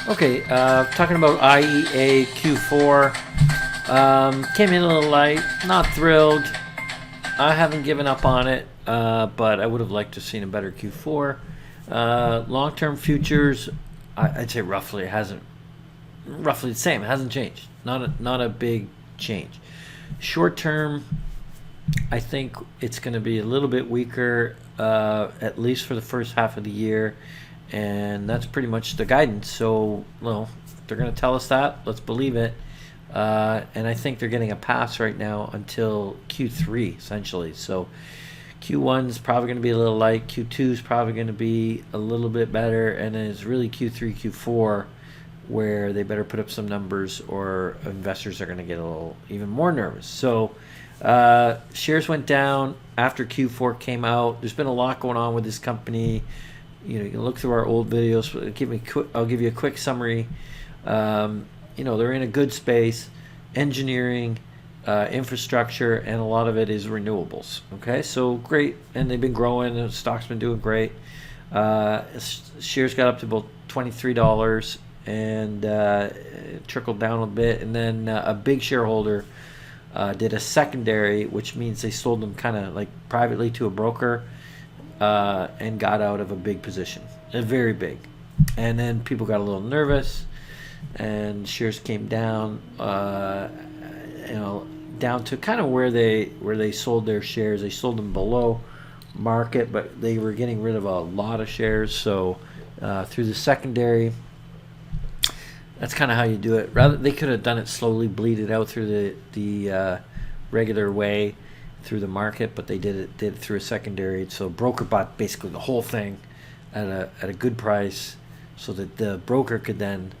Okay, talking about IEA Q4, came in a little light. Not thrilled. I haven't given up on it, but I would have liked to have seen a better Q4. Long-term futures, I'd say roughly the same. It hasn't changed. Not a big change. Short-term, I think it's going to be a little bit weaker, at least for the first half of the year, and that's pretty much the guidance. So, well, if they're going to tell us that, let's believe it. And I think they're getting a pass right now until Q3, essentially. So, Q1 is probably going to be a little light. Q2 is probably going to be a little bit better, and then it's really Q3, Q4 where they better put up some numbers, or investors are going to get a little even more nervous. So. Shares went down after Q4 came out. There's been a lot going on with this company. You can look through our old videos. I'll give you a quick summary. They're in a good space, engineering, infrastructure, and a lot of it is renewables. Okay, so great, and they've been growing. The stock's been doing great. Shares got up to about $23, and it trickled down a bit, and then a big shareholder did a secondary, which means they sold them kind of like privately to a broker, and got out of a big position, very big. And then people got a little nervous, and shares came down, down to kind of where they sold their shares. They sold them below market, but they were getting rid of a lot of shares. So through the secondary, that's kind of how you do it. Rather, they could have done it slowly, bleed it out through the regular way through the market, but they did it through a secondary. So broker bought basically the whole thing at a good price, so that the broker could then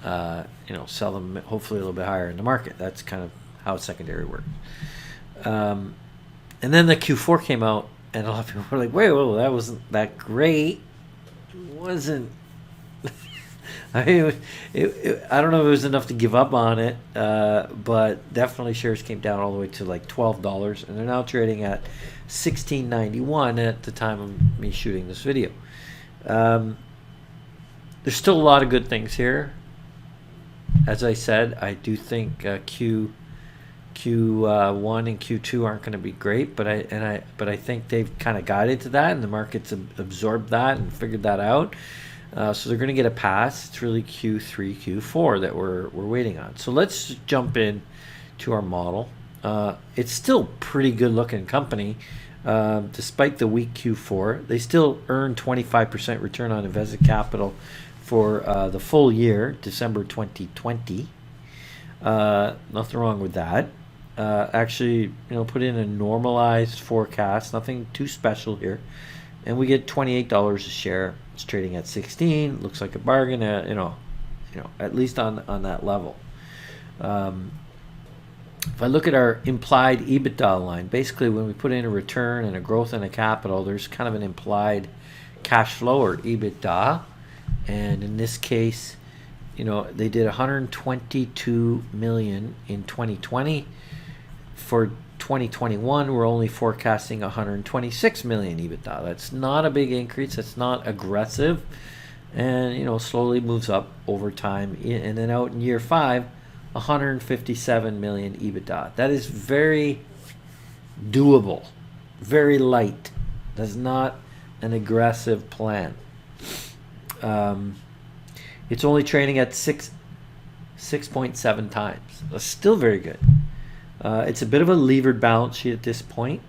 sell them hopefully a little bit higher in the market. That's kind of how a secondary works. And then the Q4 came out, and a lot of people were like, "Whoa, that wasn't that great. It wasn't." I mean, I don't know if it was enough to give up on it, but definitely shares came down all the way to like $12, and they're now trading at $16.91 at the time of me shooting this video. There's still a lot of good things here. As I said, I do think Q1 and Q2 aren't going to be great, but I think they've kind of guided to that, and the market's absorbed that and figured that out. So they're going to get a pass. It's really Q3, Q4 that we're waiting on. So let's jump in to our model. It's still pretty good looking company. Despite the weak Q4, they still earn 25% return on invested capital for the full year, December 2020. Nothing wrong with that. Actually, put in a normalized forecast, nothing too special here, and we get $28 a share. It's trading at 16. Looks like a bargain. At least on that level. If I look at our implied EBITDA line, basically when we put in a return and a growth and a capital, there's kind of an implied cash flow or EBITDA, and in this case, they did 122 million in 2020. For 2021, we're only forecasting 126 million EBITDA. That's not a big increase. That's not aggressive, and slowly moves up over time. And then out in year 5, 157 million EBITDA. That is very doable, very light. That's not an aggressive plan. It's only trading at 6.7 times. That's still very good. It's a bit of a levered balance sheet at this point.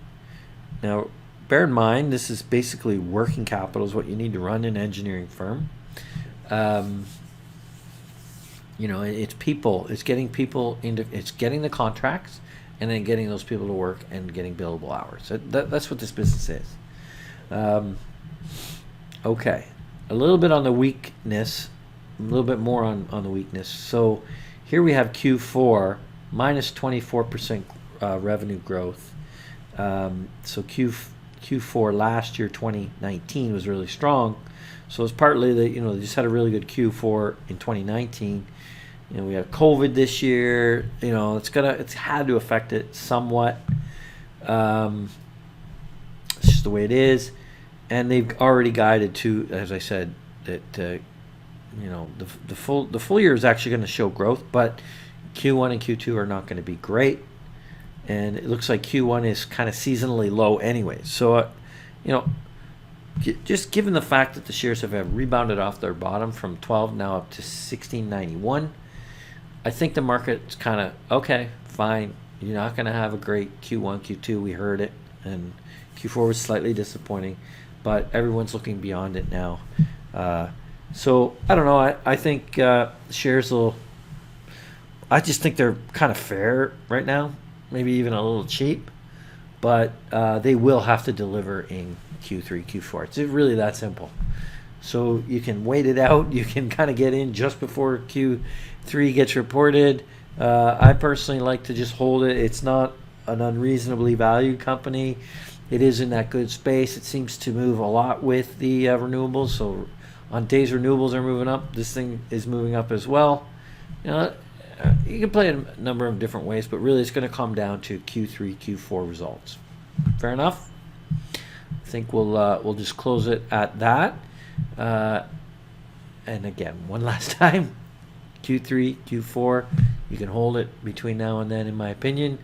Now, bear in mind, this is basically working capital is what you need to run an engineering firm. It's people. It's getting people into. It's getting the contracts, and then getting those people to work and getting billable hours. That's what this business is. Okay, a little bit on the weakness. A little bit more on the weakness. So here we have Q4. Minus 24% revenue growth. So Q4 last year, 2019, was really strong. So it's partly that they just had a really good Q4 in 2019. We have COVID this year. It's had to affect it somewhat. It's just the way it is, and they've already guided to, as I said, that the full year is actually going to show growth, but Q1 and Q2 are not going to be great, and it looks like Q1 is kind of seasonally low anyway. So, just given the fact that the shares have rebounded off their bottom from 12 now up to 16.91, I think the market's kind of okay, fine. You're not going to have a great Q1, Q2. We heard it, and Q4 was slightly disappointing, but everyone's looking beyond it now. So I don't know. I think shares will. I just think they're kind of fair right now, maybe even a little cheap, but they will have to deliver in Q3, Q4. It's really that simple. So you can wait it out. You can kind of get in just before Q3 gets reported. I personally like to just hold it. It's not an unreasonably valued company. It is in that good space. It seems to move a lot with the renewables. So on days renewables are moving up, this thing is moving up as well. You can play it a number of different ways, but really it's going to come down to Q3, Q4 results. Fair enough? I think we'll just close it at that. And again, one last time, Q3, Q4, you can hold it between now and then, in my opinion.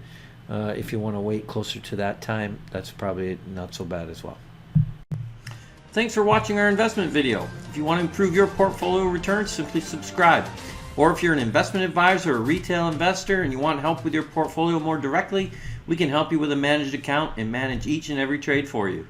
If you want to wait closer to that time, that's probably not so bad as well. Thanks for watching our investment video. If you want to improve your portfolio returns, simply subscribe. Or if you're an investment advisor or a retail investor and you want help with your portfolio more directly, we can help you with a managed account and manage each and every trade for you.